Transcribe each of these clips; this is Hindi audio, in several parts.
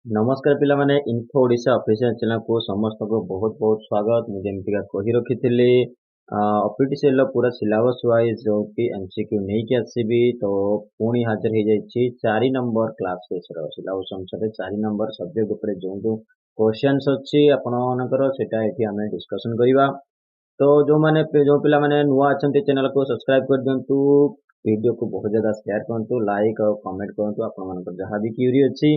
नमस्कार पिला माने इन्फो ओडिशा ऑफिशियल चैनल को समस्त को बहुत बहुत स्वागत। मुझे एमतीका कही रखी ऑफिशियल पूरा सिलेबस वाइज जो कि एमसीक्यू नहीं कि आसीबी तो पुणी हाजिर हो जाइए 4 नंबर क्लास सिलेबस अनुसार 4 नंबर सब्जेक्ट ऊपर जो जो क्वेश्चंस अच्छी आपनकर सेटा एठी हमें डिस्कशन करबा। तो जो पिला माने नुआ अछंती चैनल को सब्सक्राइब कर दियंतु, वीडियो को बहुत ज्यादा शेयर करंतु, लाइक और कमेंट करंतु आपन मानकर जहां भी क्यूरी अछि।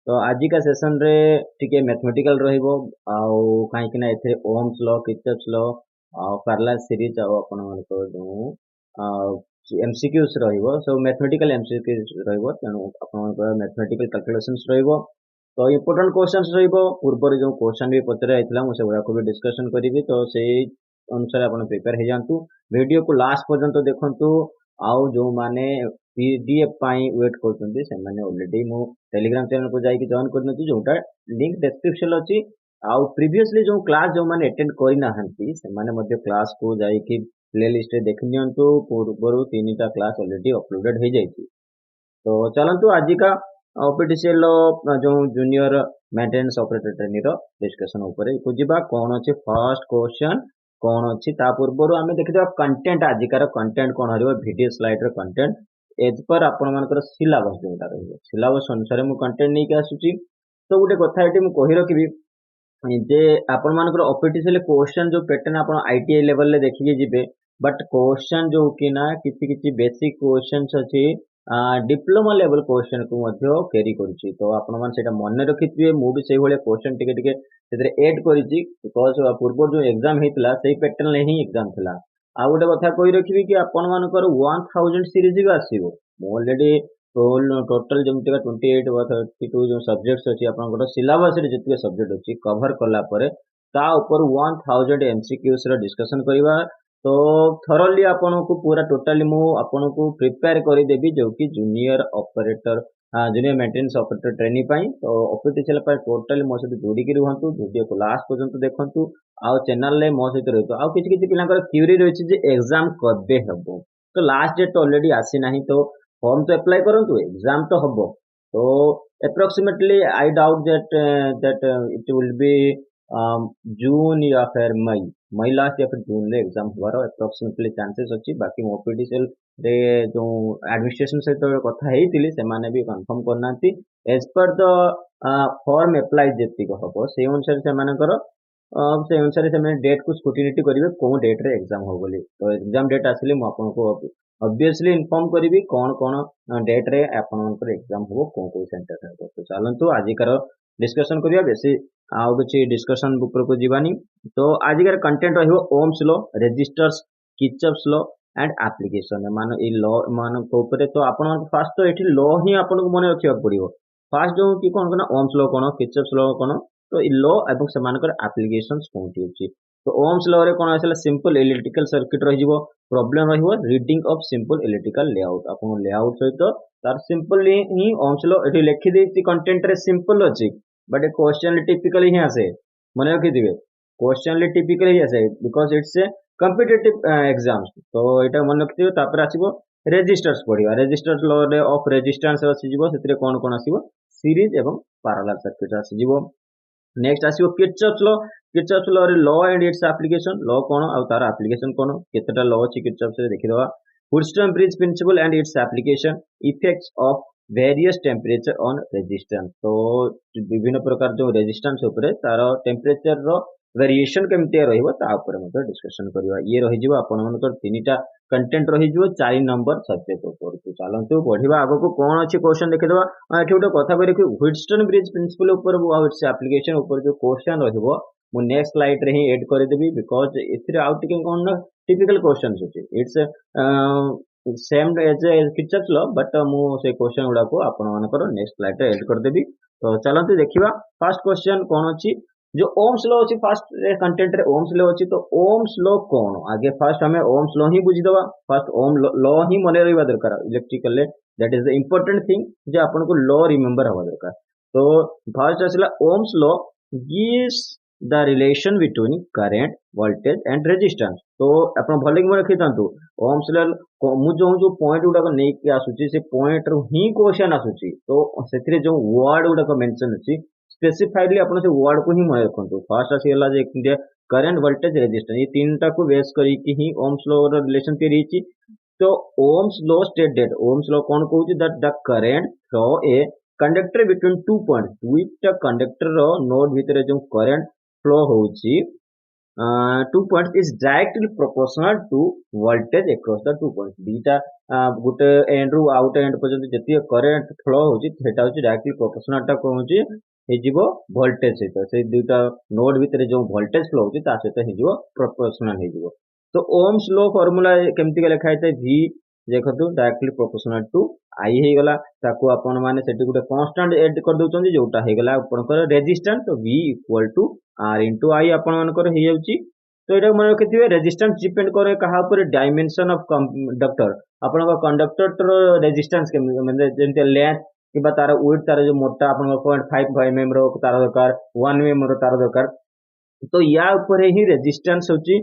तो आज का सेशन रे टिके मैथमेटिकल रहिबो आउ काहेकि ना एथे Ohm's law Kirchhoff's law parallel series आउ आपण मानको जो एमसीक्यूज रहिबो सब मैथमेटिकल एमसीक्यूज रहिबो तेणु आपण मानको मैथमेटिकल कैलकुलेशंस रहिबो। तो इम्पोर्टेंट क्वेश्चंस रहिबो पूर्व जो क्वेश्चन भी पचरा आइतला मु सेगुडा को भी डिस्कशन करिवि, तो सेई अनुसार आपण प्रिपेयर हे जानतु। वीडियो को लास्ट पर्यंत देखंतु आउ जो माने पीडीएफ पाई वेट करछन्ती से माने ऑलरेडी मु टेलीग्राम चैनल को जाई जॉइन कर दियंतु, जोटा लिंक डिस्क्रिप्शन अछि। आउ प्रीवियसली जो क्लास जो माने अटेंड करि नाहंती से माने मध्ये क्लास को जाई कि प्लेलिस्ट रे देख नियंतु, पूर्वरु तीनटा क्लास ऑलरेडी अपलोडेड हो जाइछि। तो चलंतु आज का ऑफिशियल जो जूनियर मेंटेनेंस ऑपरेटर ट्रेनिंग रो डिस्कशन ऊपर को जिबा। कोन अछि फर्स्ट क्वेश्चन कोन अछि ता पूर्वरु आमे देखिबा कंटेंट आजिकार कंटेंट कोन हरिबो वीडियो स्लाइड रो कंटेंट एज पर आपण मानकर सिलेबस जोटा रहिबो सिलेबस अनुसार मु कंटेंट नै के आसुची। तो गुटे कथा एटी मु कहि रखिबी जे आपण मानकर ऑफिशियल क्वेश्चन जो पैटर्न आपण आईटीआई लेवल ले देखि जिबे, बट क्वेश्चन जो कि ना किछि किछि बेसिक क्वेश्चंस अछि डिप्लोमा लेवल क्वेश्चन को मध्य कैरी करूची। तो आपण मान सेटा मन रखिथिबे, मु भी सेही भले क्वेश्चन टिके टिके सेतरे ऐड करिची बिकॉज़ पूर्व जो एग्जाम हेतला सेही पैटर्न ले ही एग्जाम थिला। आ गोटे कथा कहि रखिबी कि आपण मानकर 1000 सीरीज भी आसीबो। मु ऑलरेडी टोटल जमति का 28 वा 32 जो सब्जेक्ट्स अछि आपनकर सिलेबस रे जति सब्जेक्ट अछि कवर कला परे ता ऊपर 1000 एमसीक्यूज रो डिस्कशन करिवा। तो थरोली आपन को पूरा टोटली मु आपन को प्रिपेयर करि देबी जो कि junior operator junior maintenance operator training पाई। तो ऑफिशियल पर टोटली मो सहित जोड़ी के रहंतु, वीडियो को लास्ट पर्यंत देखंतु आउ चैनल ले मो सहित रहतो। आउ किछि किछि पिलांकर क्यूरी रहिछि जे एग्जाम कबे हबो, तो लास्ट डेट ऑलरेडी आसी नाही, तो फॉर्म तो अप्लाई करंतु एग्जाम तो हबो। तो approximately I doubt that it will be June या फिर मई मई लास्ट या फिर जून ले एग्जाम होवार अप्रोक्सीमेटली चांसेस अछि। बाकी मो ऑफिशियल रे जो एडमिनिस्ट्रेशन सहित कथा हेतिली से माने भी कंफर्म करनांती as per the form apply जेतिक हबो से अनुसार से मानकर से अनुसार से मैंने डेट को स्क्रूटिनिटी करिवे कोन डेट रे एग्जाम हो बोली। तो एग्जाम डेट आसिले मु आपन को ऑब्वियसली इन्फॉर्म करिवि कोन कोन डेट रे आपन मनकर एग्जाम हो कोन सेंटर है। तो चलंतु आजिकार डिस्कशन करिया बेसी आउ किछि डिस्कशन ऊपर को जीवानी। तो आजिकार कंटेंट रहिबो Ohm's law, resistors, Kirchhoff's law and application मान ई लॉ मान को ऊपर। तो आपण फास्ट तो एठी लॉ ही आपण को मने रखिया पड़िबो। फास्ट जो कि कोन कोन ओम्स लॉ कोन किर्चॉफ्स लॉ कोन, तो ई लॉ एवं समानकर एप्लीकेशंस कोनटी अछि। तो ओम्स लॉ रे कोन आसला सिंपल इलेक्ट्रिकल सर्किट रहिबो, प्रॉब्लम रहिबो reading of simple electrical layout. आपण लेआउट सहित तार सिंपल ही ओम्स लॉ एठी लिखि देछि कंटेंट रे सिंपल अछि, बट ए क्वेश्चन टिपिकली ही आसे मने रखिथिबे क्वेश्चन टिपिकली ही आसे because it's a competitive exams. तो एटा मन रखिथिबे तापर आसीबो रेजिस्टर्स पढिबा। रेजिस्टर्स लॉ रे ऑफ रेजिस्टेंस आसी जिवो, सेतरे कोन कोन आसीबो सीरीज एवं पैरेलल सर्किट आसी जिवो। नेक्स्ट आसीबो किर्चॉफ्स लॉ। किर्चॉफ्स लॉ रे law and its application, law कोन आ तार एप्लीकेशन कोन, केतेटा लॉ अछि किर्चॉफ्स रे देखि दवा। Wheatstone bridge principle and its application, effects of various temperature on resistance। तो विभिन्न प्रकार जो रेजिस्टेंस ऊपर तार टेम्परेचर रो वेरिएशन केमते रहिबो ता ऊपर मतलब डिस्कशन करबा। ये रहि जिवो आपन मनकर तीनटा कंटेंट रहि जिवो 4 नंबर सब्जेक्ट ऊपर। तो चलंतु बढ़िबा आगो को कोन अछि क्वेश्चन देखि दवा। एठी उठे कथा करि कि व्हीटस्टोन ब्रिज प्रिंसिपल ऊपर आ इट्स एप्लीकेशन ऊपर जो क्वेश्चन रहिबो मु नेक्स्ट स्लाइड रे ही ऐड कर देबी बिकॉज़ इथरे आउट टिके कोन ना टिपिकल क्वेश्चंस अछि। It's same as a Kirchhoff's law, but मु से क्वेश्चन गुडा को आपण मानकर नेक्स्ट स्लाइड रे ऐड कर देबी। तो चलंतु देखिबा फर्स्ट क्वेश्चन कोन अछि जो ओम्स लॉ अछि। फर्स्ट कंटेंट रे ओम्स लॉ अछि, तो ओम्स लॉ कोन आगे फर्स्ट हमें ओम्स लॉ ही बुझी दवा। फर्स्ट ओम लॉ ही मने रहिबा दरकार इलेक्ट्रिकल ले, that is the important thing जे आपण को लॉ रिमेंबर हवा दरकार। तो फर्स्ट आसला Ohm's law gives the relation between current, voltage and resistance. तो आपण भले कि रखि थांतु ओम्स लॉ मु जो पॉइंट गुड़ाक नहीं आसूची से पॉइंट रू ही क्वेश्चन आसूची तो से जो वर्ड गुड़ाक मेंशन अच्छी स्पेसिफाइडली आपण से वर्ड को ही मन रखु। फर्स्ट आसीगला जे करेंट वोल्टेज रेजिस्टेंस ये तीनटा को बेस करके ही ओम्स लॉ रो रिलेशन तैयारी होची। तो Ohm's law state that Ohm's law कौन कहूची that the current flow a conductor between two point दुईटा कंडक्टर रो नोड भितर जो करेंट फ्लो होची two point is directly proportional to voltage across the two point दीटा गोटे एंड रु आउट एंड पर्यंत जति करेंट फ्लो होची सेटा होची डायरेक्टली प्रोपोर्शनल टा कहूची हेजिवो वोल्टेज सहित से दुईटा नोड भितर जो वोल्टेज फ्लो होची ता सहित हेजिवो प्रोपोर्शनल हेजिवो। तो ओम्स लॉ फार्मूला केमती लिखा है v देखो डायरेक्टली प्रोपोर्शनल टू आई हे गला ताको आपण माने सेठी गुटे कांस्टेंट ऐड कर दोचंदी जोटा हे गला आपनकर रेजिस्टेंस तो v equal to r into i आपण मानकर हे जाउची। तो एटा मन रखिथिबे रेजिस्टेंस डिपेंड करे कहा ऊपर डायमेंशन ऑफ कंडक्टर आपण कंडक्टर रो रेजिस्टेंस के माने जेंते लेंथ कि तार विड्थ तार जो मोटा आपण 0.5 mm रो तार दरकार 1 mm रो तार दरकार तो या ऊपर ही रेजिस्टेंस होची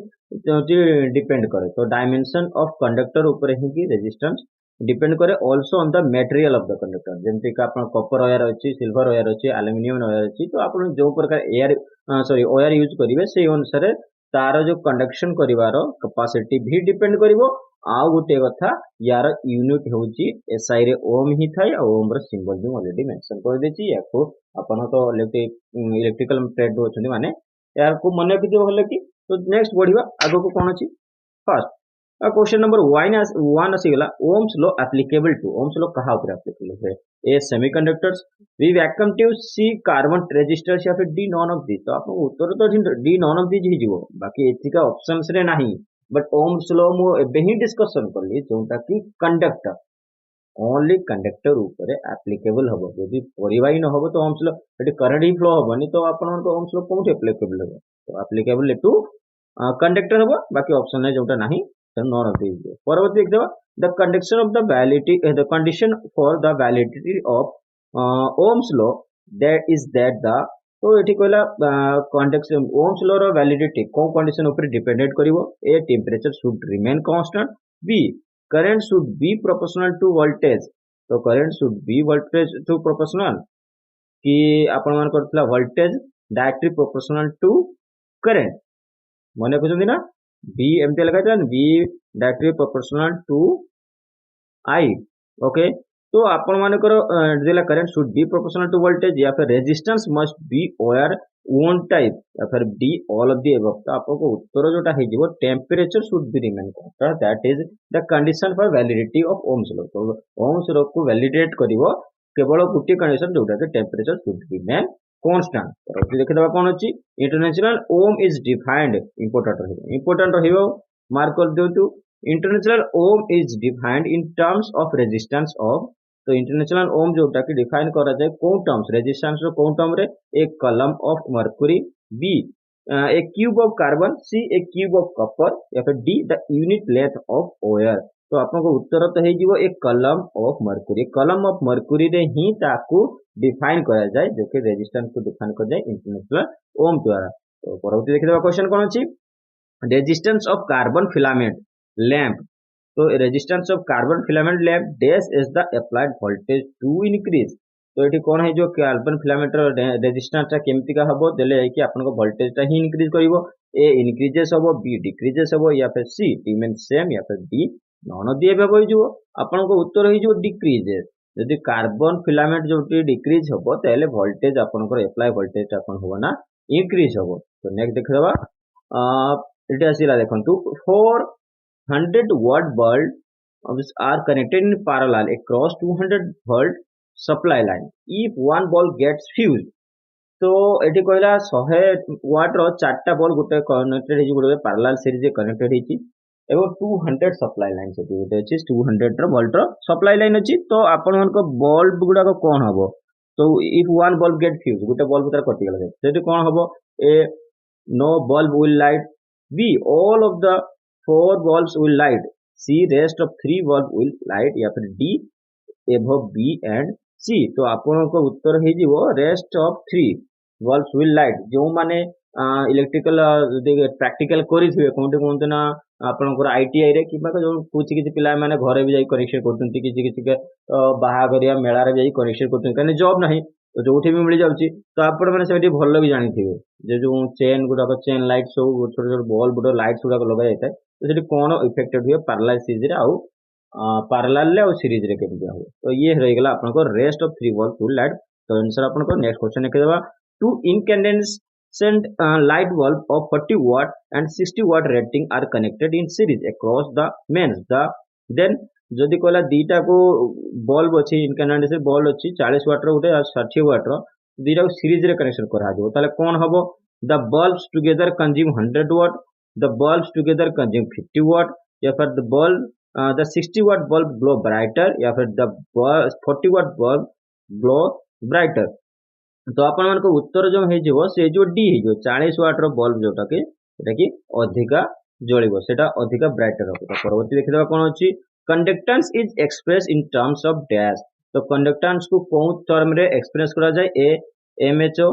डिपेंड करे। तो डायमेंशन ऑफ कंडक्टर ऊपर ही रेजिस्टेंस डिपेंड करे also on the material of the conductor जेमती कि आपण कॉपर वायर अछि सिल्वर वायर अछि एल्युमिनियम वायर अछि तो आपण जो प्रकार एयर वायर यूज करिवे से अनुसार तार जो कंडक्शन करिवार कैपेसिटी भी डिपेंड करिवो। आउ गोटे कथा यार यूनिट होची एसआई रे ओम ही थाय आ ओम रो सिंबल भी ऑलरेडी मेंशन कर देछि याको आपण तो इलेक्ट्रिकल ट्रेड होछनी माने यार को मन रखि दियो हले कि। तो नेक्स्ट बढ़िबा आगो को कोन अछि फर्स्ट क्वेश्चन नंबर 1 आसीगला Ohm's law applicable to Ohm's law कहा ऊपर एप्लीकेबल है A semiconductors B vacuum tube C carbon resistors या फिर डी नॉन ऑफ दिस। तो आप उत्तर तो D none of this he जीवो बाकी एथिका ऑप्शंस रे नाही बट ओम्स लॉ मु एबे ही डिस्कशन करली जोंटा कि कंडक्टर ओनली कंडक्टर ऊपर एप्लीकेबल हबो यदि परिवाही न हबो तो ओम्स लॉ एटी करंट ही फ्लो हबनी तो आपण को ओम्स लॉ कोन एप्लीकेबल हबो तो एप्लीकेबल टू कंडक्टर हबो बाकी ऑप्शन है जोंटा नाही नॉन ऑफ दिस। परवर्ती देखबा the conduction of the validity the condition for the validity of Ohm's law that is that the तो एठी कहला कंडक्शन ओम्स लॉ रो वैलिडिटी को कंडीशन ऊपर डिपेंडेंट करिवो A temperature should remain constant B current should be proportional to voltage तो current should be voltage to proportional कि आपण मान करथला voltage directly proportional to current मने कहउछन ना बी एमती लगा B directly proportional to I okay. तो आपण मानकर दिला current should be proportional to voltage या फिर resistance must be over one type या फिर D all of the above. तो आपको उत्तर जोटा हे जिवो temperature should be remain constant that is the condition for validity of Ohm's law. तो ओम्स लॉ को वैलिडेट करिवो केवल गुटी कंडीशन जोटा कि टेंपरेचर शुड रिमेन कांस्टेंट। तो देखिदबा कोन अछि international ohm is defined important रहिबो मार्क कर दियौ। International ohm is defined in terms of resistance of तो इंटरनेशनल ओम जोटा कि डिफाइन करा जाय कोन टर्म्स रेजिस्टेंस रो कोन टर्म रे एक column of mercury B a cube of carbon C a cube of copper या फिर D the unit length of wire. तो आपको उत्तर तो हे जीवो एक कलम ऑफ मर्क्यूरी रे ही ताकू डिफाइन करा जाय जो कि रेजिस्टेंस को डिफाइन कर जाय इंटरनेशनल ओम द्वारा। तो परवर्ती देखिबा क्वेश्चन कोन अछि resistance of carbon filament lamp. तो resistance of carbon filament lamp dash is the applied voltage to increase. तो एठी कोन है जो कार्बन फिलामेंट रेजिस्टेंस ता केमति का हबो देले है कि आपन को वोल्टेज ता ही इंक्रीज करिवो ए इंक्रीजेस हबो बी डिक्रीजेस हबो या फिर सी रिमेन सेम या फिर D none of the above होई जो आपन को उत्तर होई जो डिक्रीजेस। यदि कार्बन फिलामेंट जो डिक्रीज हबो तले वोल्टेज आपन को अप्लाई वोल्टेज आपन होबो ना इंक्रीज हबो। तो नेक्स्ट देखबा एटा आसीला देखंतु 400 watt bulb are connected in parallel across 200 volt supply line if one bulb gets fused। तो एटी कहला 100 वाट रो चारटा बल्ब गोटे कनेक्टेड हे गोटे पैरेलल सीरीज कनेक्टेड हेची एवं 200 सप्लाई लाइन से गोटे अछि 200 रो वोल्ट रो सप्लाई लाइन अछि। तो आपण मन को बल्ब गुडा को कोन हबो तो if one bulb get fuse गोटे बल्ब तार कटि गेला सेठी कोन हबो A no bulb will light B all of the 4 bulbs will light C rest of 3 bulb will light या फिर D above B and C। तो आपण को उत्तर हे जीवो rest of 3 bulbs will light जो माने इलेक्ट्रिकल प्रैक्टिकल करेंगे कौटे कहते ना आपंकर आईटीआई रे कि किसी किसी पिला मैंने घरे भी जाई कनेक्शन करते किसी किसी बाहागरिया मेलार भी कनेक्शन करते कहीं जॉब ना तो जो भी मिल जाऊँगी तो आपण मैंने से भल भी जानी जो चेन गुड़ाक चेन लाइट सब छोट छोट बल्ब गुड़ा लाइट्स गुड़ाक लगा जाए तो से कौन इफेक्टेड हुए पैरेलल सीरीज रे आउ पैरेलल आउ सीरीज रे केमिति हुए तो ये रहीगला आपन rest of 3 volt full light तो आंसर आपन नेक्स्ट क्वेश्चन लिखिदेबा to incandescent light bulb of 40 watt and 60 watt rating are connected in series across the mains the then जदि कहला दीटा को बल्ब अच्छी इनकैंडेसेंट बल्ब अच्छी 40 वाट रोटे 60 वाट रो दीटा को सीरीज रे कनेक्शन करा दियो ताले कौन हबो the bulbs together consume 100 watt the bulbs together consume 50 watt या फिर the bulb the 60 watt bulb glow brighter या फिर the 40 watt bulb glow brighter तो आपण मान उत्तर जो हो जो डी हो 40 वाट रो बल्ब जोटा कि अधिका जलिबो सेटा अधिका ब्राइटर हो तो परवर्ती देखिदेबा कोन अछि conductance is express in terms of dash तो कंडक्टेंस को कौन टर्म रे एक्सप्रेस करा जाए A M H O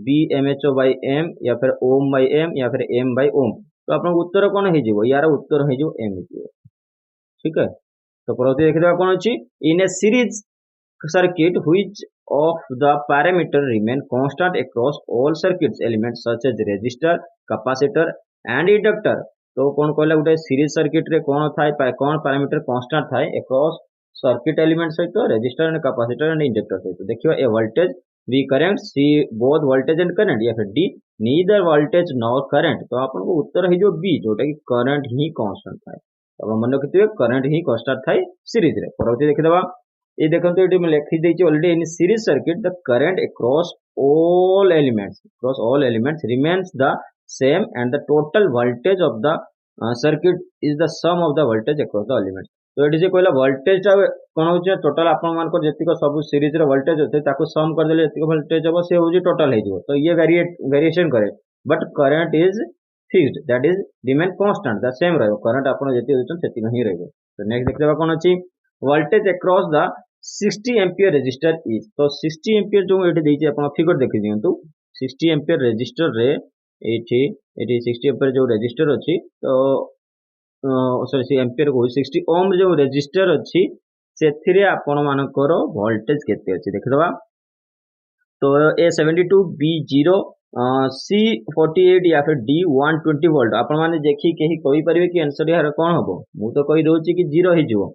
B M H O by M या फिर ओम बाय एम या फिर एम बाय ओम तो आपन उत्तर कोन हे जिवो यार उत्तर हे जो एम जिवो ठीक है तो परवर्ती देखिदेबा कोन अछि इन a series circuit which of the parameter remain constant across all circuits elements such as resistor capacitor and inductor तो कौन कहला गोटे सीरीज सर्किट रे कौन थाए कौन पैरामीटर कांस्टेंट थाए अक्रॉस सर्किट एलिमेंट सहित resistor and capacitor and inductor सहित देखियो A voltage B current C both voltage and current या फिर D neither voltage nor current तो आपन को उत्तर है जो बी जोटा कि करंट ही कांस्टेंट थाए तो मन रखिथिबे करंट ही कांस्टेंट थाए सीरीज रे परवर्ती देखिदबा ये देखो ये लिखी देती already in series circuit the current across all elements remains the same and the total voltage of the circuit is the sum of the voltage across the elements तो ये कहला वोल्टेज कौन हो टोटल आपण मान जी सब सीरीज रो वोल्टेज होते ताको सम कर देले जति वोल्टेज हो से हो टोटल हो तो ये वेरिएशन करे but current is fixed that is remain constant the same रहबो करंट आपण जति होचन सेति ही रहबो तो नेक्स्ट देखलेबा कोन अछि voltage across the 60 ampere resistor is तो 60 एम्पियर जो ये देइछि आपण फिगर देखि दियंतु 60 एम्पियर रेजिस्टर रे एठी 60 एम्पियर जो रेजिस्टर अछि तो सॉरी एम्पियर को 60 ओम जो रेजिस्टर अछि सेथिरे आपण मानकर वोल्टेज केते अछि देखिदबा तो ए 72 बी 0 सी 48 या फिर डी 120 वोल्ट आपण माने देखि केही कहि परिबे कि आंसर यार कोन हबो मु तो कहि दोछि कि 0 ही जिवो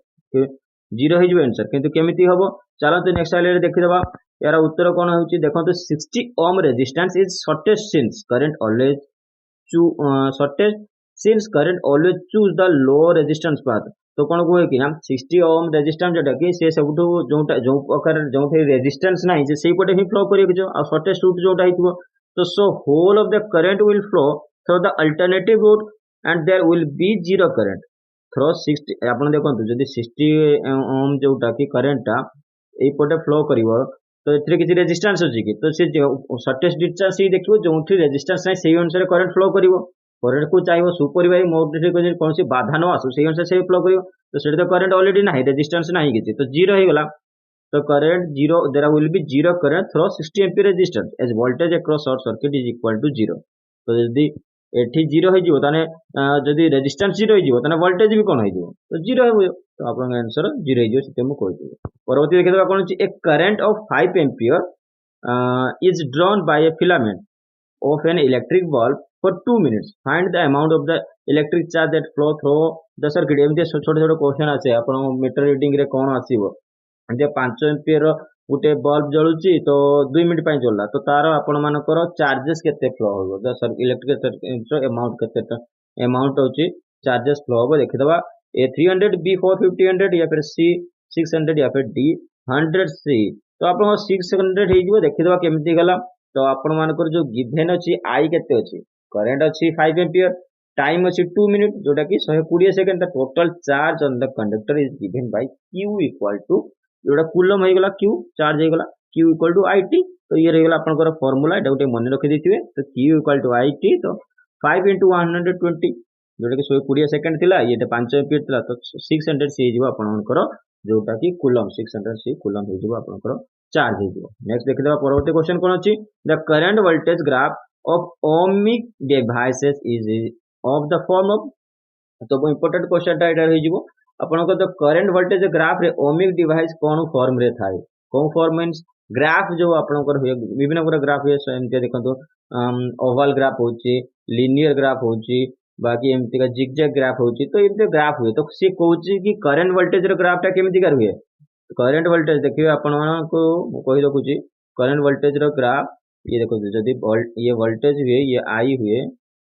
0 ही आंसर किंतु केमिति हबो चलते नेक्स्ट स्लाइड रे देखिदबा यार उत्तर कोन होउची देखंतु 60 ohm resistance is shortest since current always shortest since current always choose the low resistance path तो कोन कोहे कि हम 60 ओम रेजिस्टेंस जेटा कि से सबटू जोटा जो प्रकार जोठे रेजिस्टेंस नाही जे सेही पटे ही फ्लो करियो जो आ शॉर्टेस्ट रूट जोटा हितबो तो so whole of the current will flow through the alternative route and there will be zero current through 60 आपण देखंतु जदी 60 ओम जोटा कि करंट ता एई पटे फ्लो करिवो तो एथरे किछि रेजिस्टेंस अछि कि तो से शॉर्टेस्ट डिस्टेंस ही देखिवो जोंठी रेजिस्टेंस नै सेही अनुसार करंट फ्लो करिवो करंट को चाहिए सुपरवाइज मोड रे कौन सी बाधा न आसु सेही अनुसार से फ्लो करिवो तो सेठी तो करंट ऑलरेडी नाही रेजिस्टेंस नाही किछि तो जीरो हे गला तो current zero there will be zero current through 60 ampere resistance as voltage across short circuit is equal to zero तो जदी एठी जीरो हो जिवो ताने जदी रेजिस्टेंस जीरो हो जिवो ताने वोल्टेज भी कोन हो जिवो तो जीरो हो तो आपन आंसर जीरो हो जिवो सेते मु कहि देबो परवर्ती देखिबा कोन छि A current of 5 ampere is drawn by a filament of an electric bulb for 2 minutes find the amount of the electric charge that flow through the circuit एमते छोट छोट क्वेश्चन आसे आपन मीटर रीडिंग रे कोन आसीबो जे 5 एम्पीयर गोटे बल्ब जलुची तो 2 मिनिट पाई जल्ला तो तार आपण मानकर चार्जेस केते फ्लो होबो द इलेक्ट्रिक सर्किट अमाउंट केते अमाउंट होची चार्जेस फ्लो होबो देखिदबा ए 300 बी 450 100 या फिर सी 600 या फिर डी 100 सी तो आपण 600 हे जिवो देखिदबा केमिति गला तो आपण मानकर जो गिवन अछि आई केते अछि करंट अछि 5 एम्पीयर टाइम अछि 2 मिनिट जोटा कि 120 second the total charge on the conductor is given by q equal to जोटा कूलम हो गला q चार्ज हो गला q इक्वल टू it तो ये रही गला आपनकर फार्मूला एटा गोटे मन रखि दैथिबे तो q इक्वल टू it तो 5 into 120 जोटा कि 120 सेकंड थिला ये 5 एम्पीयर थिला तो 600 सी जिवो आपनकर जोटा कि कूलम 600 सी कूलम हो जिवो आपनकर चार्ज हो जिवो नेक्स्ट देखिदबा परवर्ती क्वेश्चन कोन अछि the current voltage graph of ohmic devices is of the form of तो इंपोर्टेंट क्वेश्चन टा एटा रही जीवो आपनको तो करंट वोल्टेज ग्राफ रे ओमिक डिवाइस कोन फॉर्म रे थाए कोन फॉर्म मींस ग्राफ जो आपनकर हुए विभिन्न प्रकार ग्राफ हुए एमते देखंतो ओवल ग्राफ होची लीनियर ग्राफ होची बाकी एमती का जिगजैग ग्राफ होची तो एमते ग्राफ हुए तो से कहूची कि करंट वोल्टेज रो ग्राफ टा केमिति कर हुए करंट वोल्टेज देखिए आपण को कहि रखुची करंट वोल्टेज रो ग्राफ ये देखो जदि ये वोल्टेज हुए ये आई हुए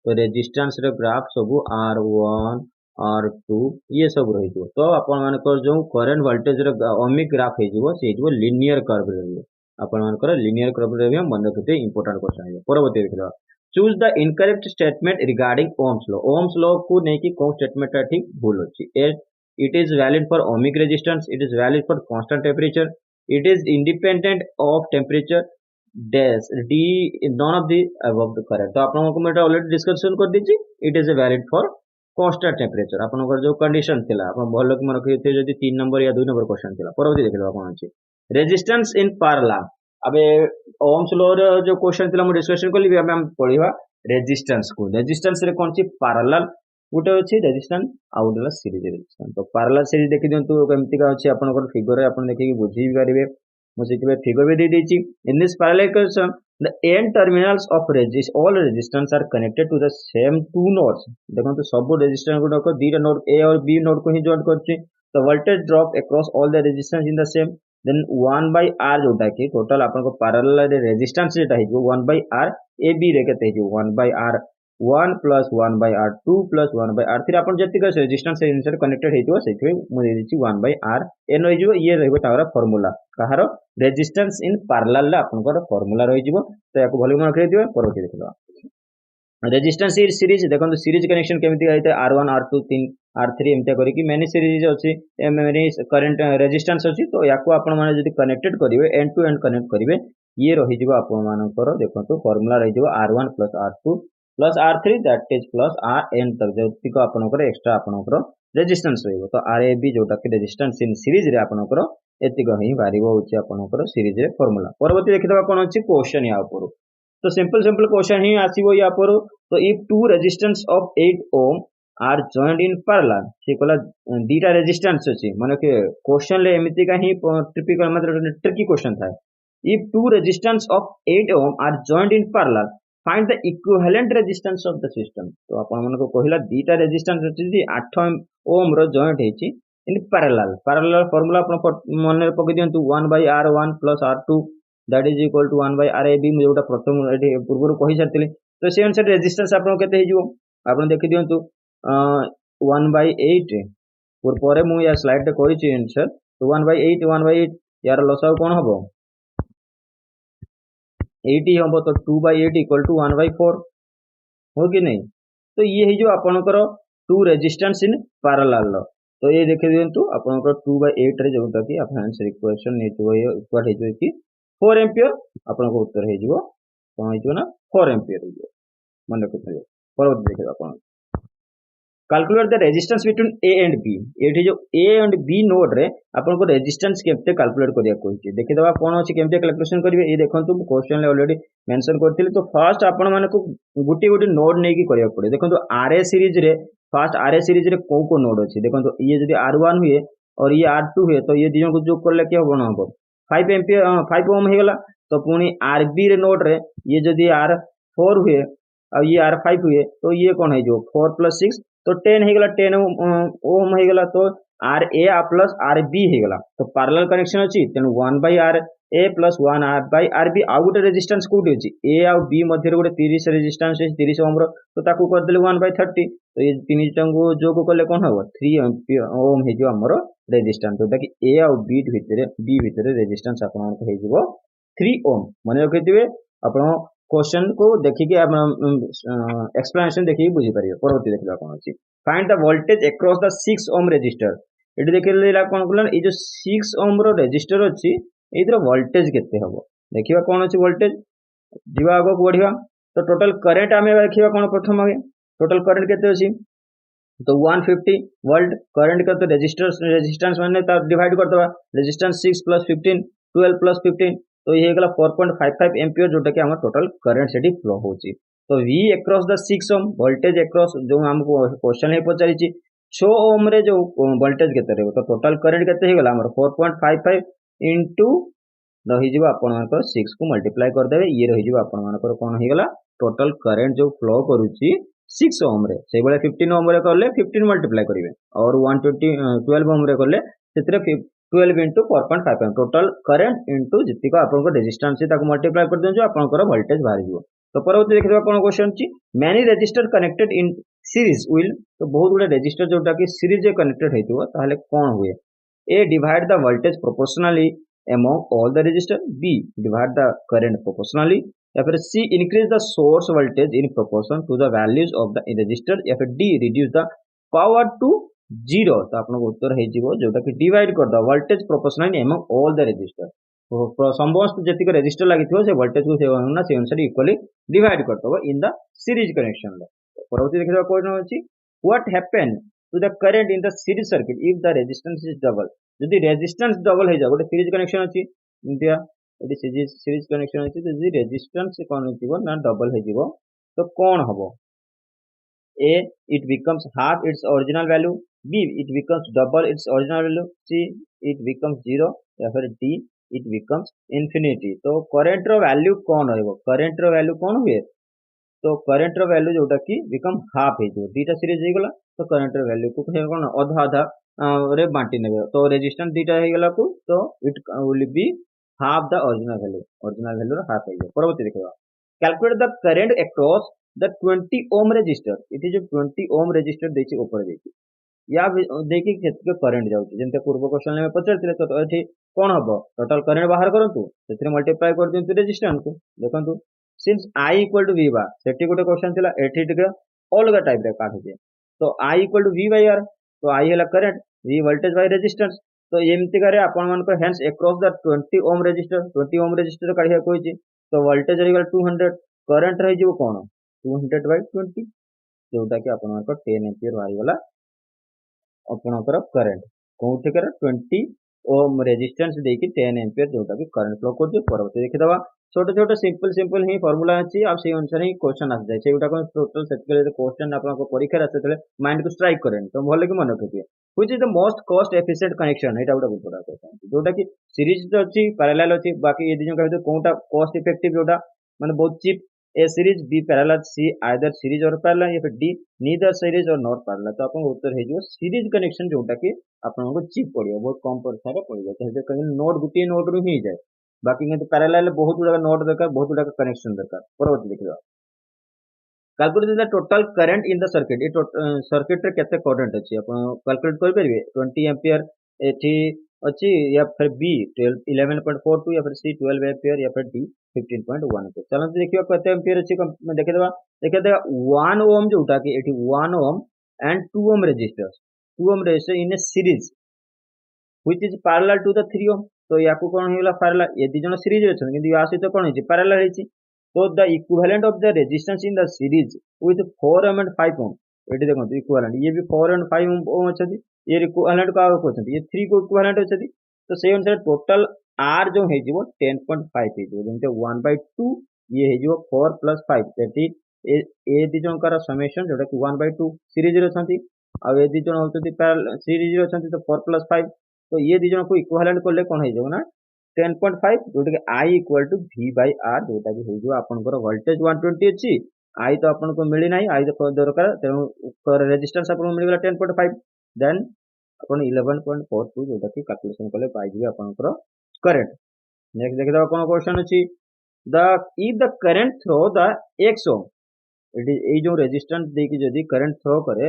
तो रेजिस्टेंस रो ग्राफ सब R1 R2 ये सब रही तो आपण मानकर जो करंट वोल्टेज रो ओमिक ग्राफ हे जीवो से जीवो लीनियर कर्व रे आपण मानकर लीनियर कर्व रे मन रखते इंपोर्टेंट क्वेश्चन है परवर्ती देखिबा choose the incorrect statement regarding ohms law को नहीं कि कौन स्टेटमेंट ठीक भूल अछि it is valid for ohmic resistance, it is valid for constant temperature, it is independent of temperature dash d none of the above the correct तो आप लोगों को मैं ऑलरेडी डिस्कशन कर दीजिए it is valid for constant temperature आपनकर जो कंडीशन थिला आपण भलो कि मन रखिथे जदी 3 नंबर या 2 नंबर क्वेश्चन थिला परवर्ती देखिबा कोन अछि रेजिस्टेंस इन पैरेलल अबे ओम्स लॉ रो जो क्वेश्चन थिला हम डिस्कशन करली हम पढिबा रेजिस्टेंस रे कोन छि पैरेलल गोटे अच्छी रेजिस्टेंस आउ गोटे सीरीज रेजिस्टेंस तो पैरेलल सीरीज देखि दियंतु केमती का अछि आपनकर फिगर रे आपन देखि बुझी पारिबे मो सेतिबे फिगर भी दे देछि in this parallel equation the end terminals of all resistance are connected to the same two nodes देखंतु सब रेजिस्टेंस गुडक दीटा नोड ए और बी नोड को ही जॉइन करछि तो voltage drop across all the resistance in the same then 1 by r जोटा कि टोटल आपन को पैरेलल रेजिस्टेंस जेटा हिजो 1 by r ए बी रे केते हिजो 1 by r 1 plus 1 by r 2 plus 1 by r 3 अपन जति का रेजिस्टेंस से इनसाइड कनेक्टेड हेतिबो सेथि मु दे दिछि 1 by r एन होई जिवो ये रहबो तारा फार्मूला कहार रेजिस्टेंस इन पैरेलल ला अपन को फार्मूला रहि जिवो तो याको भली मन रखि दिबो परवर्ती देखिबा रेजिस्टेंस इन सीरीज देखंतु सीरीज कनेक्शन केमिति आइते r1 r2 3 r3 एमते करी कि मेनी सीरीज अछि मेनी करंट रेजिस्टेंस अछि तो याको अपन माने जदि कनेक्टेड करिवे एंड टू एंड कनेक्ट करिवे ये रहि जिवो अपन मानकर देखंतु फार्मूला रहि जिवो r1 plus r2 plus R3 that is plus Rn तक जतिक आपनकर एक्स्ट्रा आपनकर रेजिस्टेंस रहइबो तो Rab जोटा कि रेजिस्टेंस इन सीरीज रे आपनकर एतिक ही बारिबो होची आपनकर सीरीज रे फार्मूला परवर्ती देखिदबा कोन अछि क्वेश्चन या ऊपर तो सिंपल क्वेश्चन ही आसीबो या ऊपर तो if two resistance of 8 ohm are joined in parallel से कोला दीटा रेजिस्टेंस अछि माने कि क्वेश्चन ले एमिति का ही टिपिकल मतलब ट्रिकी क्वेश्चन था if two resistance of 8 ohm are joined in parallel find the equivalent resistance of the system तो आपण मन को कहला दीटा रेजिस्टेंस अछि 8 ओम रो जॉइंट हेछि इन पैरेलल फार्मूला आपण मन रे पकि दियंतु 1 by r1 plus r2 that is equal to 1 by rab मु जोटा प्रथम एठी पूर्व कहि सरतिले तो से अनुसार रेजिस्टेंस आपण केते हेजिवो आपण देखि दियंतु 1 by 8 पुर परे मु या स्लाइड रे कहि छि आंसर तो 1 by 8 यार लसाउ कोन हबो 80 हम तो 2 by 8 इक्वल टू 1 by 4 हो कि नहीं तो ये ही जो आपनकर टू रेजिस्टेंस इन पैरेलल तो ये देखे दियंतु आपनकर 2 by 8 रे जोटा कि आपन आंसर इक्वेशन नेतो इक्वल हे जो कि 4 एम्पियर आपनको उत्तर हे जिवो कोन हे जो ना 4 एम्पियर हे मन रखियो परवर्ती देखिबा कोन calculate the resistance between A and B एठी जो ए एंड बी नोड रे आपन को रेजिस्टेंस केमते कैलकुलेट करिया कोइछि देखि दबा कोन अछि केमते कैलकुलेशन करिवे ए देखंतु क्वेश्चन ले ऑलरेडी मेंशन करथिले तो फर्स्ट आपन माने को गुटी गुटी नोड नै कि करिया पड़े देखंतु आरए सीरीज रे फर्स्ट आरए सीरीज रे को नोड अछि देखंतु ये जदी r1 हुए और ये r2 हुए तो ये दिजो को जोग करले के होबो न होबो 5 एम्पियर 5 ओम हे गेला तो पुनी rb रे नोड रे ये जदी r4 हुए और ये r5 हुए तो ये कोन है जो 4 + 6 तो 10 हे गेला 10 ओम हे गेला तो R A plus R B हे गेला तो पैरेलल कनेक्शन अछि तेनु 1 by r a plus 1 r by r b uh Gute resistance कोठी अछि a आ b मध्ये रे गुटे 30 रेजिस्टेंस अछि 30 ओम रो तो ताकू कर देले 1 by 30 तो ये तीन टंगो जोग करले कोन हबो 3 ओम हे जो हमरो रेजिस्टेंस तो कि a आ b भितरे रेजिस्टेंस आपन को हे जिवो 3 ओम माने रखिथिबे आपन क्वेश्चन को देखिके एक्सप्लेनेशन देखिके बुझी परियो परवर्ती देखिबा कोन अछि find the voltage across the 6 ohm resistor एटी देखिलेला कोन कहलन ए जो 6 ओम रो रेजिस्टर अछि एइदर वोल्टेज केते हबो देखिबा कोन अछि वोल्टेज जीवा आगो बढ़िबा तो टोटल करंट आमे देखिबा कोन प्रथम आगे टोटल करंट केते अछि तो 150 वोल्ट करंट का तो रेजिस्टेंस माने ता डिवाइड कर दबा रेजिस्टेंस 6 + 15 12 + 15 तो ये गला 4.55 एम्पियर जोटा कि हमर टोटल करंट सेठी फ्लो होची। तो V across the 6 ohm voltage across जो हमको क्वेश्चन है पचारिची 6 ओम रे जो वोल्टेज केते रहबो, तो टोटल करंट केते हे गला हमर 4.55 इनटू रहीजिबो आपनकर 6 को मल्टीप्लाई कर देबे, ये रहीजिबो आपनकर कोन हे गला टोटल करंट जो फ्लो करूची 6 ओम रे, से बेले 15 ओम रे करले 15 मल्टीप्लाई करिवे और 120 12 ओम रे करले सेतरे 12 इंटू 4.55 टोटल करंट इंटू जितिक आपन रेजिस्टेंस ताको मल्टीप्लाई कर देजो आपनकर वोल्टेज बाहर जिवो। तो परवर्ती देखिबा कोन क्वेश्चन छी many resistor connected in series will, तो बहुत गुडे रेजिस्टर जोटा कि सीरीज कनेक्टेड हेतिबो ताहले कोन हुए। A divide the voltage proportionally among all the resistor, B divide the current proportionally, या फिर C increase the source voltage in proportion to the values of the resistor, या फिर D reduce the power to zero. तो आपन उत्तर है जीवो जोटा कि डिवाइड कर the voltage proportional among all the resistor, तो समस्त जतिक रेजिस्टर लागिथिबो से वोल्टेज को से अनुसार इक्वली डिवाइड करतबो इन द सीरीज कनेक्शन। परवर्ती देखिबा क्वेश्चन अछि what happen to the current in the series circuit if the resistance is double, जदि रेजिस्टेंस डबल हे जा गोटे सीरीज कनेक्शन अछि इंडिया एडी सीरीज कनेक्शन अछि, जदि रेजिस्टेंस कोन हिजिवो ना डबल हे जिवो तो कोन हबो। A it becomes half its original value, B it becomes double its original value, C it becomes zero, या फिर D it becomes infinity। तो करंट रो वैल्यू कोन होइबो, करंट रो वैल्यू कोन हुए, तो करंट रो वैल्यू जोटा कि बिकम हाफ हे जो दीटा सीरीज हे गला, तो करंट रो वैल्यू को कोन आधा आधा रे बांटी नेबे, तो रेजिस्टेंस दीटा हे गला को, तो it will be half the original value रो हाफ हे जो। परवर्ती देखबा calculate the current across the 20 ohm resistor, इति जो 20 ओम रेजिस्टर देछि ऊपर देछि या देखि केतके करंट जाउछि, जेंते पूर्व क्वेश्चन में पचरथिले, तो एठी कोन हबो टोटल करंट बाहर करंतु सेथिरे मल्टीप्लाई कर दियंतु रेजिस्टेंस को। देखंतु since I equal to V बा, सेठी गोटे क्वेश्चन थिला, एठी टिके अलग टाइप रे काढि दे, तो I equal to V by R, तो I हला current, V voltage by resistance, तो एमती करे आपन मन को hence across the 20 ohm resistor, 20 ohm resistor काढिया कोइछि, तो वोल्टेज रही 200, करंट रही जो कोन 200 बाय 20, जोटा कि आपन मन को 10 एम्पीयर बाहरी वाला आपनकर करंट कोउठी करे 20 ओम रेजिस्टेंस देकी 10 एम्पीयर जोटा कि करंट फ्लो करजे। परवर्ती देखिदबा छोटे छोटे सिंपल ही फार्मूला अछि, आ से अनुसार ही क्वेश्चन आस जाय, सेउटा को टोटल सेट करे क्वेश्चन आपन को परीक्षा आसेतले माइंड को स्ट्राइक करेन, तो भले कि मन रखिए which is the most cost efficient connection, Etah Uda बुझोडा question जोटा कि सीरीज तो अछि पैरेलल अछि, बाकी ये दिजो कहबे कोनटा कॉस्ट इफेक्टिव जोटा माने बहुत चीप, ए सीरीज, बी पैरेलल, सी आइदर सीरीज और पैरेलल, या फिर डी नीदर सीरीज और नॉट पैरेलल। तो आपन उत्तर हे जो सीरीज कनेक्शन जोटा कि आपन को चीप पड़ियो, बहुत कम पैसा रे पड़ जाय, जे कहीं नोड गुटी नोड रु ही जाय, बाकी में तो पैरेलल बहुत गुडा नोड दरकार, बहुत गुडा कनेक्शन दरकार। परवर्ती देखिबा calculate the total current in the circuit, A circuit रे केते करंट अछि आपन कैलकुलेट कर परिबे। 20 एम्पीयर एठी अछि, या फिर बी 12 11.42, या फिर सी 12 एम्पीयर, या फिर डी 15.1 एम्पीयर। चलो देखियो केते एम्पीयर अछि देखे देबा, देखे देबा 1 ओम जोटा कि एठी 1 ohm and 2 ohm resistor in a series which is parallel to the 3 ohm, तो याकू कोन हिला पैरेलल, ये दी जण सीरीज अछि किंतु या सहित कोन हिची पैरेलल हिची, तो the equivalent of the resistance in the series with 4 ohm and 5 ओम, एठी देखंतु इक्विवेलेंट, ये भी 4 एंड 5 ओम अछि, ये इक्विवेलेंट का कहउछथि, ये 3 को इक्विवेलेंट अछि, तो से अनुसार टोटल आर जो हे जीवो 10.5 हे जीवो, जेंते 1/2 ये हे जीवो 4 + 5, सेठी ए दी जणकर समेशन जोटा कि 1/2 सीरीज रे छथि, आ ए दी जण होतथि पैरेलल सीरीज रे छथि, तो 4 + 5, तो ये दी जण को इक्विवेलेंट करले कोन हे जीवो ना 10.5, जोटा कि I equal to V by R, जोटा कि हे जीवो आपनकर वोल्टेज 120 अछि, I तो आपन को मिली नाही, I तो दरकार, तेणु रेजिस्टेंस आपन मिली गेला 10.5, देन अपन 11.42 जोटा कि कैलकुलेशन कले पाइ जिवे आपनकर करंट। नेक्स्ट देखि दबा कोन क्वेश्चन अछि the if the current through the x ohm, it is A जो रेजिस्टेंस देकी जदी करंट थ्रो करे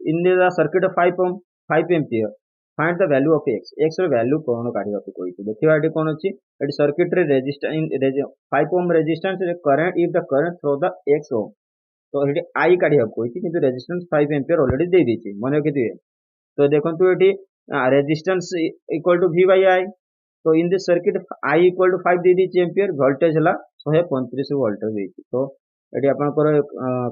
in the circuit 5 ohm 5 ampere, find the value of x रो वैल्यू कोन काढिबा को कोइ देखिबा एटी कोन अछि, एटी सर्किट रे रेजिस्टेंस 5 ओम रेजिस्टेंस रे current if the current through the x ohm, तो एटी I काढिबा कोइ किंतु रेजिस्टेंस 5 एम्पीयर ऑलरेडी दे दिछि माने केति, तो देखंतु एटी resistance equal to V by I, तो in this circuit I equal to 5 दे दिछि एम्पीयर, वोल्टेज हला 135 वोल्ट देछि, तो एटी आपनकर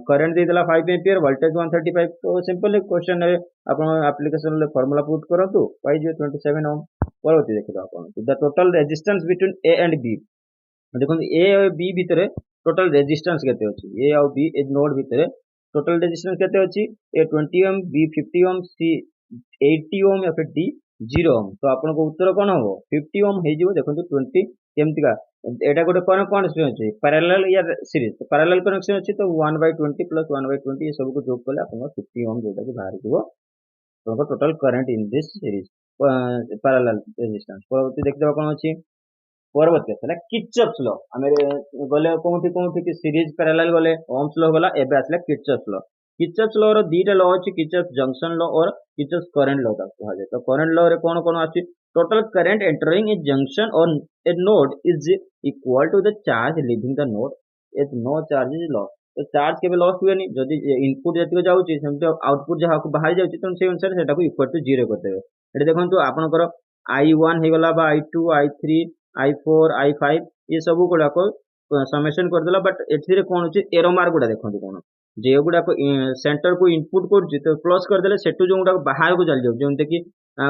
करंट दे देला 5 एम्पीयर, वोल्टेज 135, तो सिंपल क्वेश्चन है, आपन एप्लीकेशन ले फार्मूला पुट करंतु पाइ जे 27 ओम। परवर्ती देखिए आपण the total resistance between A and B देखो ए और बी भितर टोटल रेजिस्टेंस केते अछि ए और बी ए नोड भितर टोटल रेजिस्टेंस केते अछि ए 20 ओम बी 50 ओम सी 80 ओम या फिर डी 0 ओम तो आपन को उत्तर कोन हो 50 ओम हे जिवो देखो 20 केमतिका एटा गोटे कोन कनेक्शन अछि पैरेलल या सीरीज तो पैरेलल कनेक्शन अछि तो 1/20 प्लस 1/20 ये सब को जोग करले आपन 50 ओम जोटा कि बाहर जिवो तो total current in this series parallel resistance परवर्ती देखते कोन अछि परवर्ती आसला किर्चॉफ्स लॉ आमे गले कोठी कोठी कि सीरीज पैरेलल गले ओम्स लॉ गला एबे आसला किर्चॉफ्स लॉ रो दीटा लॉ अछि किर्चॉफ्स जंक्शन लॉ और किर्चॉफ्स करंट लॉ ता कहा जाय तो करंट लॉ रे कोन कोन अछि total current entering a junction और a node is equal to the charge leaving the node is no charge is loss तो चार्ज केबे लॉस हुए नहीं जदी इनपुट जतिको जाउची सेमते आउटपुट जहा को बाहर जाउची तो से अनुसार सेटा को इक्वल टू 0 कर देबे एटा देखंतु आपनकर i1 हे गला बा i2 i3 i4 i5 ये सब गुड़ा को समेशन कर देला बट एथिरे कोन अछि एरो मार्क गुड़ा देखंतु कोन जे गुड़ा को सेंटर को इनपुट कर तो प्लस कर देले सेटु जो गुड़ा बाहर को चल जाउ जेमते कि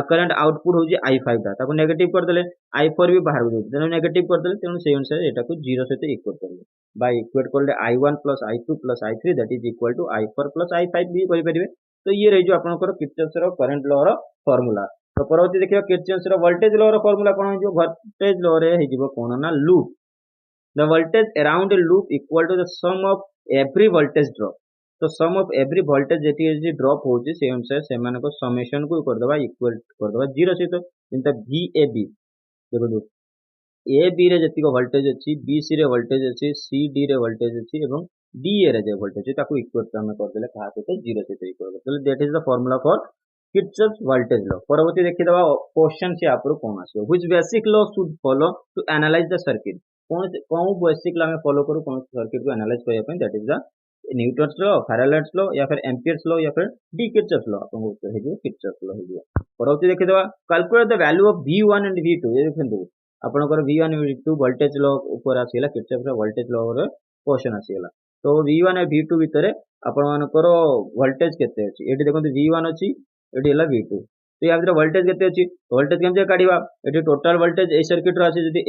करंट आउटपुट होजी i5 दा ताको नेगेटिव कर देले i4 भी बाहर को जाउ तेनो नेगेटिव कर देले तेनो से अनुसार एटा को 0 सहित इक्वल कर बाय इक्वेट करले i1 plus i2 plus i3 that is equal to i4 plus i5 भी करि परिबे तो ये रही जो आपनकर किर्चॉफ्स रो करंट लॉ रो फार्मूला तो परवर्ती देखियो किर्चॉफ्स रो वोल्टेज लॉ रो फार्मूला कोन हो जो वोल्टेज लॉ रे हे जिवो कोन ना loop the voltage around a loop equal to the sum of every voltage drop तो सम ऑफ एवरी वोल्टेज जेती जे ड्रॉप होची से अनुसार से माने को समेशन को कर दबा इक्वल कर दबा 0 से तो इंता VAB देखो ए बी रे जति को वोल्टेज अछि बी सी रे वोल्टेज अछि सी डी रे वोल्टेज अछि एवं डी ए रे जे वोल्टेज अछि ताको इक्वल हम कर देले कहा से 0 से इक्वल कर देले that is the formula for Kirchhoff's voltage law परवर्ती देखि दबा क्वेश्चन से आपरो कोन आसीबो which basic law should follow to analyse the circuit कौन बेसिक लॉ में फॉलो करू कौन सर्किट को एनालाइज करिया पय that is the Newton's law Faraday's law या फिर एम्पियर्स लॉ या फिर डी किर्चॉफ्स लॉ आपन को हे जो किर्चॉफ्स लॉ हे जो परवर्ती देखि दबा calculate the value of V1 and V2 ये देखंतु आपनकर V1 और V2 वोल्टेज लॉ ऊपर आसीला किर्चॉफ्स रो वोल्टेज लॉ रे क्वेश्चन आसीला तो V1 और V2 भितरे आपन मानकर वोल्टेज केते अछि एठी देखंतु V1 अछि एठी हला V2 तो या भितर वोल्टेज केते अछि वोल्टेज केमते काढिबा एठी टोटल वोल्टेज ए सर्किट रो अछि जदी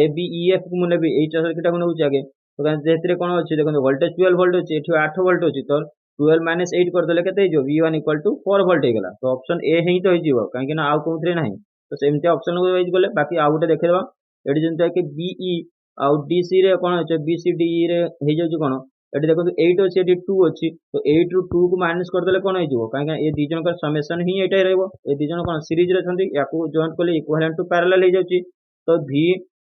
ABEF को मुने भी ए सर्किट को नउछ आगे तो जेतरे कोन अछि देखंतु वोल्टेज 12 वोल्ट अछि एठी 8 वोल्ट अछि तो 12 माइनस 8 कर देले केते जो V1 इक्वल टू 4 वोल्ट हे गेला तो ऑप्शन ए ही तो हिजिवो काहे कि ना आउ कोथरे नाही तो सेमते ऑप्शन को वेज गले बाकी आउ गोटे देखे दबा एठी जंता कि BE आउ DC रे कोन अछि BCDE रे हे जो कोन एठी देखंतु 8 अछि एठी 2 अछि तो 8 रु 2 को माइनस कर देले कोन हिजिवो काहे कि ए दी जन का समेशन ही एटा रहइबो ए दी जन कोन सीरीज रे छथि याकू जॉइंट करले इक्विवेलेंट टू पैरेलल हे जाउची तो V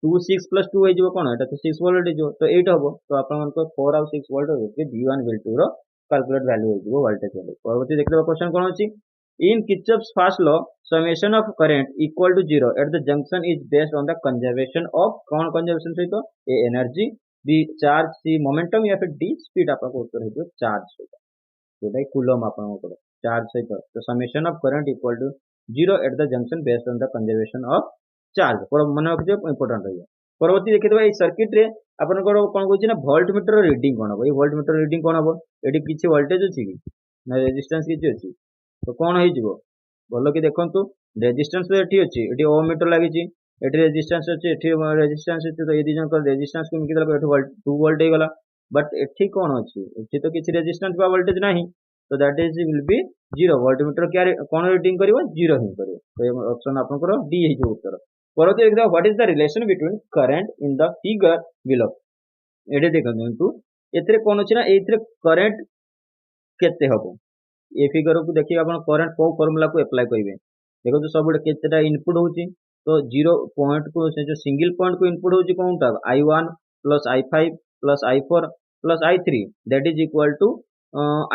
2 6 प्लस 2 हो कौन एटा तो 6 वोल्ट हो तो 8 हम तो आपण को 4 और 6 वोल्ट हो V1 V2 रो कैलकुलेट वैल्यू हो वोल्टेज वैल्यू परवर्ती देखले क्वेश्चन कोन अछि in Kirchhoff's first law summation of current equal to 0 at the junction is based on the conservation of कौन कंजर्वेशन सहित A energy B charge C momentum या फिर डी स्पीड आपन को उत्तर हो चार्ज सहित जोटा कूलम आपन को चार्ज सहित तो summation of current equal to 0 at the junction based on the conservation of charge पर मन रखियो इंपोर्टेंट रहियो परवर्ती देखिदबा ए सर्किट रे आपन को कोन कहछि ना वोल्ट मीटर रीडिंग कोन हो ए वोल्ट मीटर रीडिंग कोन हो एठी किछि वोल्टेज अछि कि ना रेजिस्टेंस किछि अछि तो कोन होई जिवो बोलो कि देखंतु रेजिस्टेंस तो एठी अछि एठी ओम मीटर लागि छि एठी रेजिस्टेंस अछि एठी रेजिस्टेंस अछि तो ए दी जन को रेजिस्टेंस को मिकी देला एठी वोल्ट 2 वोल्ट हे गला बट एठी कोन अछि एठी तो किछि रेजिस्टेंस बा वोल्टेज नाही तो that is will be 0 volt meter क्या कोन रीडिंग करिवो 0 ही करिवो तो ऑप्शन आपन को डी हे जो उत्तर परवर्ती देखदा what is the relation between current in the figure below एडे देखंतु एथरे कोन अछि ना एथरे करंट केते हबो ए फिगर को देखि आपण करंट को फार्मूला को अप्लाई करिवे देखो तो सब केतेटा इनपुट होची तो 0 पॉइंट को से जो सिंगल पॉइंट को इनपुट होची कोनटा i1 plus i5 plus i4 plus i3 that is equal to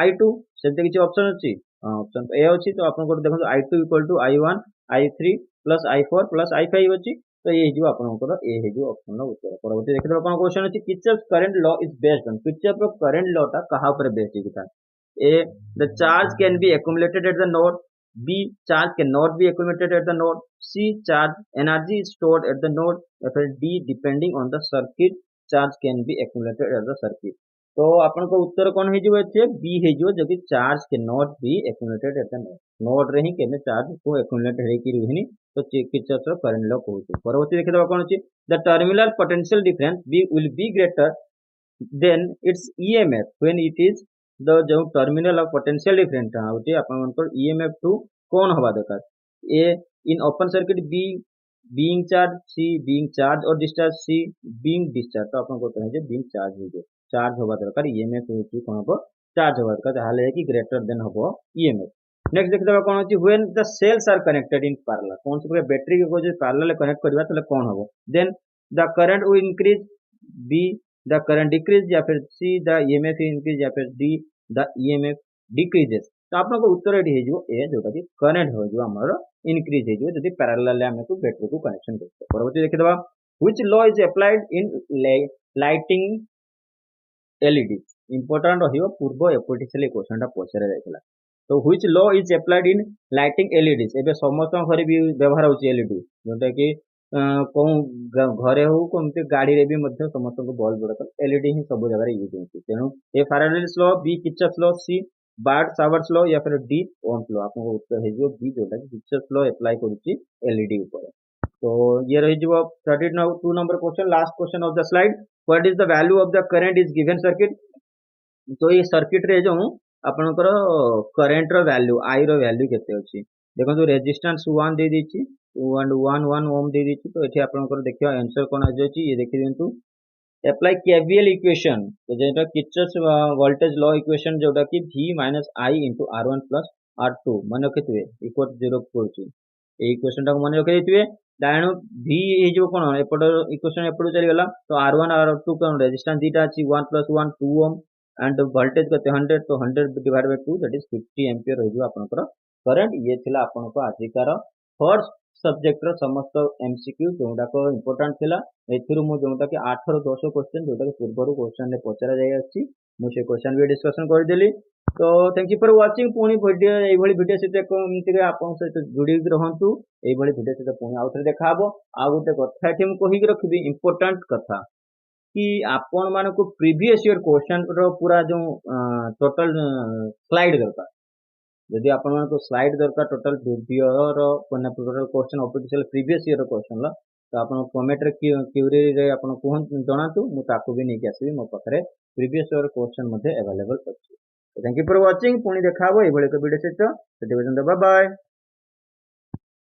i2 सेते किछि ऑप्शन अछि ऑप्शन ए अछि तो आपण को देखो i2 equal to i1 i3 plus i4 plus i5 अछि तो ये जो आपनकर ए हे जो ऑप्शन नो उत्तर परवर्ती देखितो आपण क्वेश्चन अछि Kirchhoff's current law is based on Kirchhoff's current law ता कहा पर बेस्ड है A, the charge can be accumulated at the node. B, charge cannot be accumulated at the node. C, charge energy is stored at the node. या फिर D, depending on the circuit, charge can be accumulated at the circuit. तो अपन को उत्तर कौन है जो अच्छे B है जो कि charge cannot be accumulated at the node. Node रे ही केने charge को accumulate है कि रुहिनी तो किर्चॉफ्स रो करंट लॉ कहूची। परवर्ती देखिदबा कोन अछि the terminal potential difference B will be greater than its EMF when it is the जो टर्मिनल ऑफ पोटेंशियल डिफरेंस होची आपन ईएमएफ टू कोन हवा दरकार A in open circuit B being charge C being charge और डिस्चार्ज सी बीइंग डिस्चार्ज तो आपन को कहे जे बीइंग चार्ज हो चार्ज होबा दरकार ईएमएफ होची कोन हबो चार्ज होबा दरकार जाहाले कि ग्रेटर देन हबो ईएमएफ। नेक्स्ट देखिदबा कोन होची when the cells are connected in parallel कोन से बैटरी को जो पैरेलल कनेक्ट करबा तले कोन हबो then the current will increase B the current decrease या फिर सी द ईएमएफ इंक्रीज या फिर डी द ईएमएफ डिक्रीजेस। तो आपन को उत्तर एठी हे जो ए जोटा कि करंट हो जो हमर इंक्रीज हे जो जदि पैरेलल हम को बैटरी को कनेक्शन करते। परवर्ती देखिदबा which law is applied in lighting LED important रहियो पूर्व एपीटीसीएल क्वेश्चन टा पछरे जायतिला। तो which law is applied in lighting LEDs एबे समस्त घरे भी व्यवहार होची एलईडी जोटा कि को घरे हो कोमते गाड़ी रे भी मध्य समस्त को बल्ब गुडा एलईडी ही सब जगह यूज होची। तेनु A Faraday's law B Kirchhoff's law C Biot Savart's law या फिर डी ओम्स लॉ आपको उत्तर हे जो बी जोटा कि किर्चॉफ्स लॉ अप्लाई करूची एलईडी ऊपर। तो ये रही जो 32 number question last question of the slide what is the value of the current is given circuit. तो ये सर्किट रे जो आपनकर करंट रो वैल्यू आई रो वैल्यू केते अछि देखो जो रेजिस्टेंस 1 दे दिछि 1 ओम दे दिछि। तो एठी आपनकर देखियो आंसर कोन आ जाछि ये देखि दियंतु अप्लाई केवीएल इक्वेशन तो जेटा किर्चॉफ्स वोल्टेज लॉ इक्वेशन जोटा कि v i r1 r2 मन रखिथिबे इक्वल 0 करछि ए इक्वेशन टा मन रखिथिबे डायनो v हे जो कोन एपड इक्वेशन एपड चली गला। तो r1 r2 कोन रेजिस्टेंस दीटा अछि 1 + 1 2 ओम एंड वोल्टेज कते 100 तो 100 divide by 2 that is 50 ampere हो जो आपनकर करंट। ये थिला आपनको आजिकार फर्स्ट सब्जेक्ट रो समस्त एमसीक्यू जोटा को इंपोर्टेंट थिला एथिरु मु जोटा कि 8 रो 10 क्वेश्चन जोटा कि पूर्वरु क्वेश्चन रे पचरा जाय अछि मु से क्वेश्चन भी डिस्कशन कर देली। तो थैंक यू फॉर वाचिंग पुणी वीडियो एई भली वीडियो सहित एमती आपन सहित जुड़ी रहंतु एई भली वीडियो सहित पुणी आउथरे देखा हबो। आ गोटे कथा एठी मु कहि रखिबी इंपोर्टेंट कथा कि आपण मानको प्रीवियस ईयर क्वेश्चन रो पूरा जो टोटल स्लाइड दरकार यदि आपण मानको स्लाइड दरकार टोटल वीडियो रो कोन total question official previous year रो क्वेश्चन ला तो आपण कमेंट रे क्यूरी रे आपण कोहन जणातु मु ताको भी नेकी आसीबी मो पाखरे प्रीवियस ईयर क्वेश्चन मध्ये अवेलेबल अछि। थैंक यू फॉर वाचिंग पुणी देखा हबो एई भली वीडियो सहित बाय बाय।